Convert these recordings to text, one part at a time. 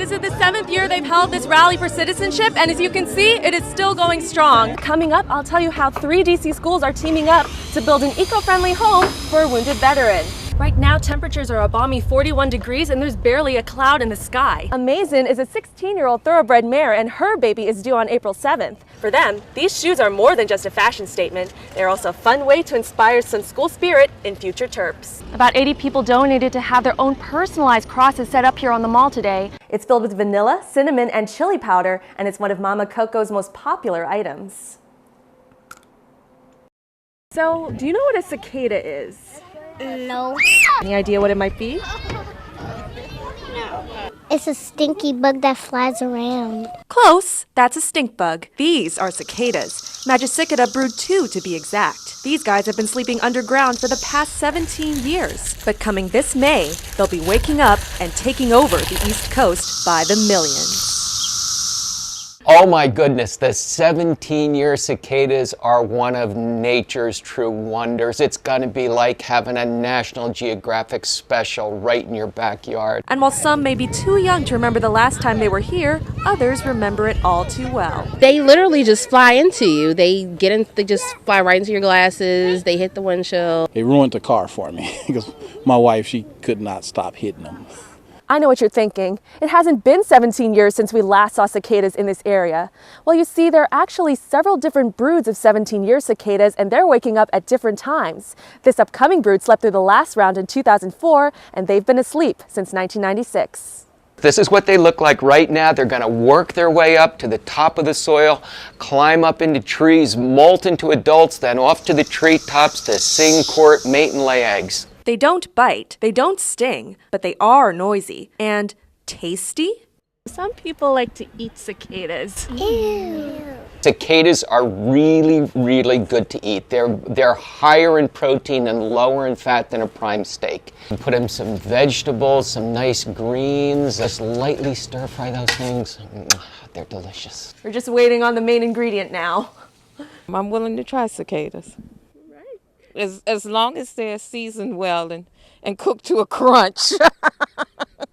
This is the 7th year they've held this rally for citizenship, and as you can see, it is still going strong. Coming up, I'll tell you how 3 DC schools are teaming up to build an eco-friendly home for a wounded veteran. Right now, temperatures are a balmy 41 degrees and there's barely a cloud in the sky. Amazin is a 16-year-old thoroughbred mare and her baby is due on April 7th. For them, these shoes are more than just a fashion statement. They're also a fun way to inspire some school spirit in future terps. About 80 people donated to have their own personalized crosses set up here on the mall today. It's filled with vanilla, cinnamon, and chili powder, and it's one of Mama Coco's most popular items. So, do you know what a cicada is? No. Any idea what it might be? No. It's a stinky bug that flies around. Close. That's a stink bug. These are cicadas. Magicicada brood 2 to be exact. These guys have been sleeping underground for the past 17 years. But coming this May, they'll be waking up and taking over the East Coast by the millions. Oh my goodness, the 17-year cicadas are one of nature's true wonders. It's gonna be like having a National Geographic special right in your backyard. And while some may be too young to remember the last time they were here, others remember it all too well. They literally just fly into you. They just fly right into your glasses. They hit the windshield. It ruined the car for me because my wife, she could not stop hitting them. I know what you're thinking. It hasn't been 17 years since we last saw cicadas in this area. Well, you see, there are actually several different broods of 17-year cicadas, and they're waking up at different times. This upcoming brood slept through the last round in 2004, and they've been asleep since 1996. This is what they look like right now. They're gonna work their way up to the top of the soil, climb up into trees, molt into adults, then off to the treetops to sing, court, mate, and lay eggs. They don't bite, they don't sting, but they are noisy and tasty. Some people like to eat cicadas. Ew. Cicadas are really, really good to eat. They're higher in protein and lower in fat than a prime steak. Put in some vegetables, some nice greens, just lightly stir fry those things. They're delicious. We're just waiting on the main ingredient now. I'm willing to try cicadas. As long as they're seasoned well and cooked to a crunch.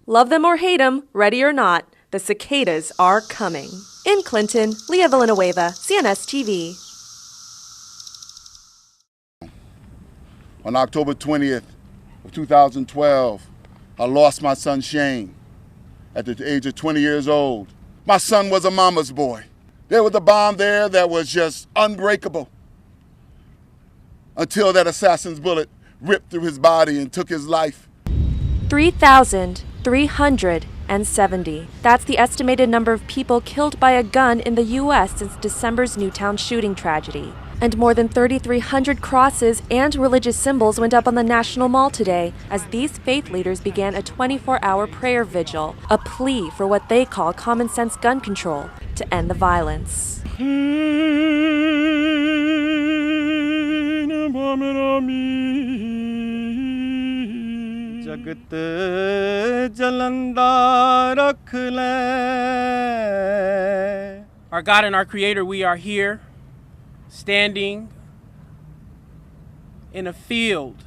Love them or hate them, ready or not, the cicadas are coming. In Clinton, Leah Villanueva, CNS TV. On October 20th of 2012, I lost my son Shane at the age of 20 years old. My son was a mama's boy. There was a bomb there that was just unbreakable, until that assassin's bullet ripped through his body and took his life. 3,370. That's the estimated number of people killed by a gun in the U.S. since December's Newtown shooting tragedy. And more than 3,300 crosses and religious symbols went up on the National Mall today as these faith leaders began a 24-hour prayer vigil, a plea for what they call common sense gun control to end the violence. Our God and our Creator, we are here, standing in a field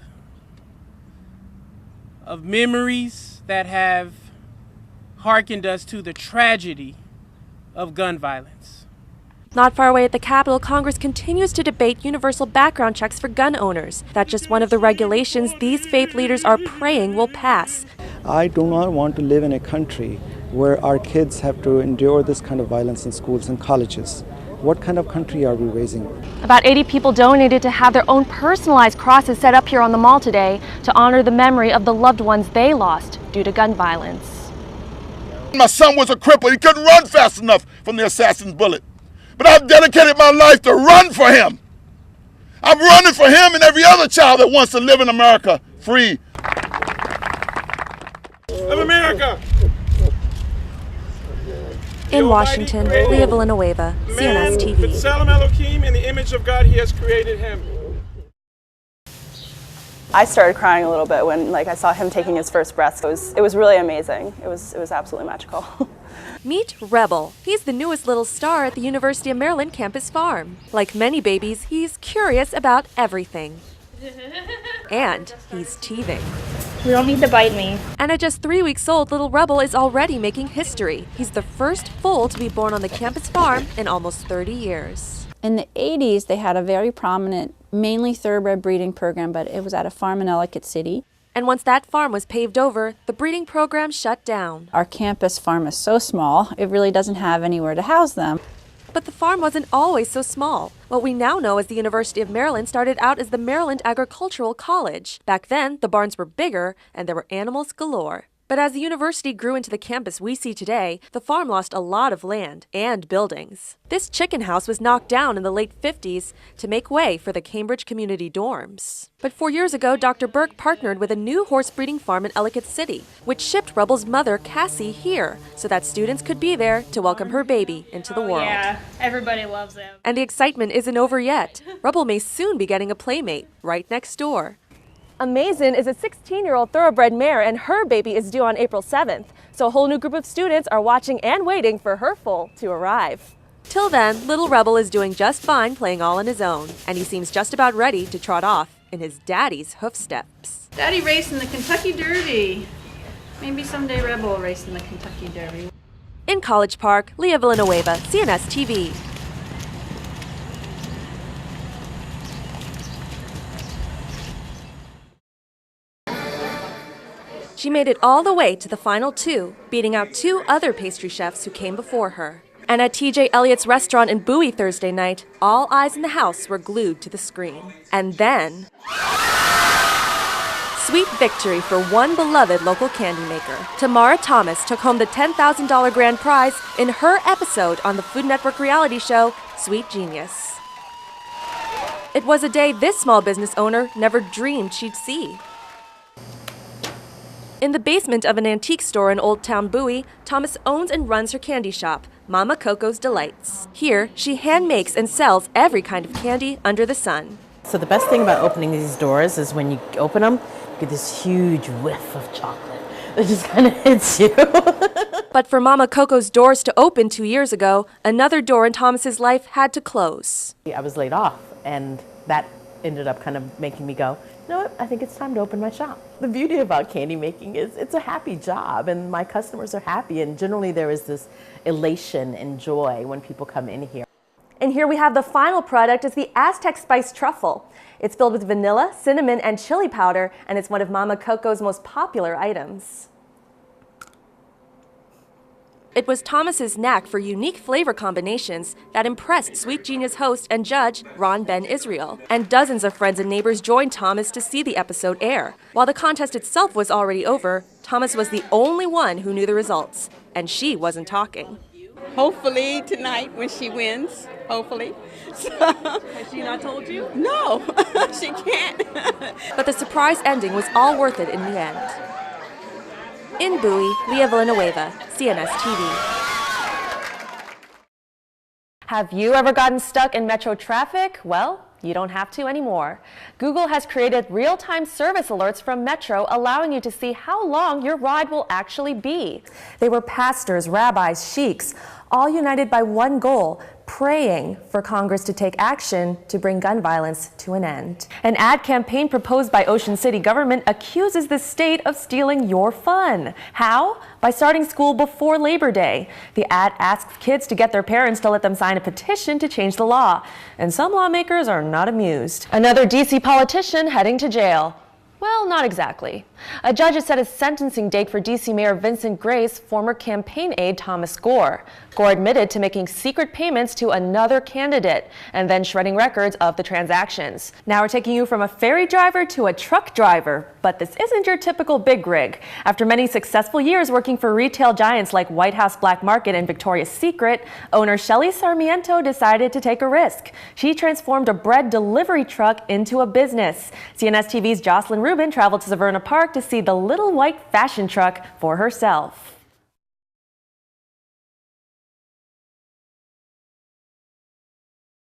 of memories that have hearkened us to the tragedy of gun violence. Not far away at the Capitol, Congress continues to debate universal background checks for gun owners. That's just one of the regulations these faith leaders are praying will pass. I do not want to live in a country where our kids have to endure this kind of violence in schools and colleges. What kind of country are we raising? About 80 people donated to have their own personalized crosses set up here on the mall today to honor the memory of the loved ones they lost due to gun violence. My son was a cripple. He couldn't run fast enough from the assassin's bullet. But I've dedicated my life to run for him. I'm running for him and every other child that wants to live in America free. Of America! In Washington, Leah Villanueva, CNS TV. B'Tselem Elohim, in the image of God, He has created him. I started crying a little bit when I saw him taking his first breaths. It was really amazing. It was absolutely magical. Meet Rebel. He's the newest little star at the University of Maryland campus farm. Like many babies, he's curious about everything. And he's teething. We don't need to bite me. And at just 3 weeks old, little Rebel is already making history. He's the first foal to be born on the campus farm in almost 30 years. In the 80s, they had a very prominent, mainly thoroughbred breeding program, but it was at a farm in Ellicott City. And once that farm was paved over, the breeding program shut down. Our campus farm is so small, it really doesn't have anywhere to house them. But the farm wasn't always so small. What we now know as the University of Maryland started out as the Maryland Agricultural College. Back then, the barns were bigger and there were animals galore. But as the university grew into the campus we see today, the farm lost a lot of land and buildings. This chicken house was knocked down in the late 50s to make way for the Cambridge community dorms. But 4 years ago, Dr. Burke partnered with a new horse breeding farm in Ellicott City, which shipped Rebel's mother, Cassie, here so that students could be there to welcome her baby into the world. Yeah, everybody loves him. And the excitement isn't over yet. Rebel may soon be getting a playmate right next door. Amazin is a 16-year-old thoroughbred mare, and her baby is due on April 7th. So a whole new group of students are watching and waiting for her foal to arrive. Till then, little Rebel is doing just fine playing all on his own, and he seems just about ready to trot off in his daddy's hoof steps. Daddy raced in the Kentucky Derby. Maybe someday Rebel will race in the Kentucky Derby. In College Park, Leah Villanueva, CNS TV. She made it all the way to the final two, beating out 2 other pastry chefs who came before her. And at TJ Elliott's restaurant in Bowie Thursday night, all eyes in the house were glued to the screen. And then, sweet victory for one beloved local candy maker. Tamara Thomas took home the $10,000 grand prize in her episode on the Food Network reality show, Sweet Genius. It was a day this small business owner never dreamed she'd see. In the basement of an antique store in Old Town Bowie, Thomas owns and runs her candy shop, Mama Coco's Delights. Here, she hand makes and sells every kind of candy under the sun. So the best thing about opening these doors is when you open them, you get this huge whiff of chocolate that just kind of hits you. But for Mama Coco's doors to open 2 years ago, another door in Thomas's life had to close. I was laid off, and that ended up kind of making me go, you know what, I think it's time to open my shop. The beauty about candy making is it's a happy job, and my customers are happy, and generally there is this elation and joy when people come in here. And here we have the final product, is the Aztec Spice Truffle. It's filled with vanilla, cinnamon, and chili powder, and it's one of Mama Coco's most popular items. It was Thomas's knack for unique flavor combinations that impressed Sweet Genius host and judge Ron Ben Israel. And dozens of friends and neighbors joined Thomas to see the episode air. While the contest itself was already over, Thomas was the only one who knew the results, and she wasn't talking. Hopefully tonight when she wins, hopefully. So, has she not told you? No, she can't. But the surprise ending was all worth it in the end. In Bowie, Leah Villanueva, CNS TV. Have you ever gotten stuck in metro traffic? Well, you don't have to anymore. Google has created real-time service alerts from Metro, allowing you to see how long your ride will actually be. They were pastors, rabbis, sheiks, all united by one goal: praying for Congress to take action to bring gun violence to an end. An ad campaign proposed by Ocean City government accuses the state of stealing your fun. How? By starting school before Labor Day. The ad asks kids to get their parents to let them sign a petition to change the law. And some lawmakers are not amused. Another DC politician heading to jail. Well, not exactly. A judge has set a sentencing date for D.C. Mayor Vincent Gray's former campaign aide Thomas Gore. Gore admitted to making secret payments to another candidate and then shredding records of the transactions. Now we're taking you from a ferry driver to a truck driver, but this isn't your typical big rig. After many successful years working for retail giants like White House Black Market and Victoria's Secret, owner Shelly Sarmiento decided to take a risk. She transformed a bread delivery truck into a business. CNS TV's Jocelyn Rubin traveled to Severna Park to see the little white fashion truck for herself.